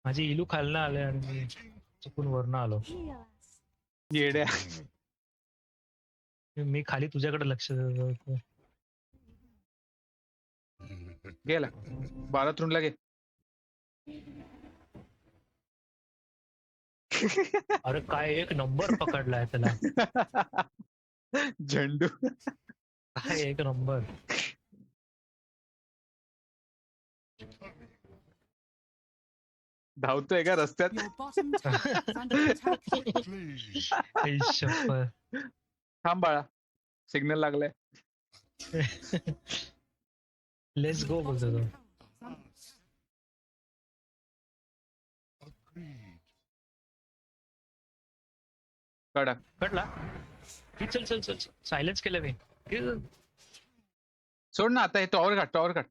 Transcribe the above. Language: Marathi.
माझी इलू खालनं आले आणि मी चुकून वरनं आलो. येड्या. मी खाली तुझ्याकडे लक्ष देत होतो. गेला 12 रूमला गे. अरे काय एक नंबर पकडलाय त्याला. झेंडू. काय एक नंबर. धावतोय का रस्त्यात? Your bottom tower is under attack. आई शप्पथ. थांब बाळा, सिग्नल लागलाय. लेट्स गो बोलतो तो. कडक. कटला चल चल चल सायलेन्स केलं मी. सोड ना आता, हे टॉवर काढ, टॉवर काढ.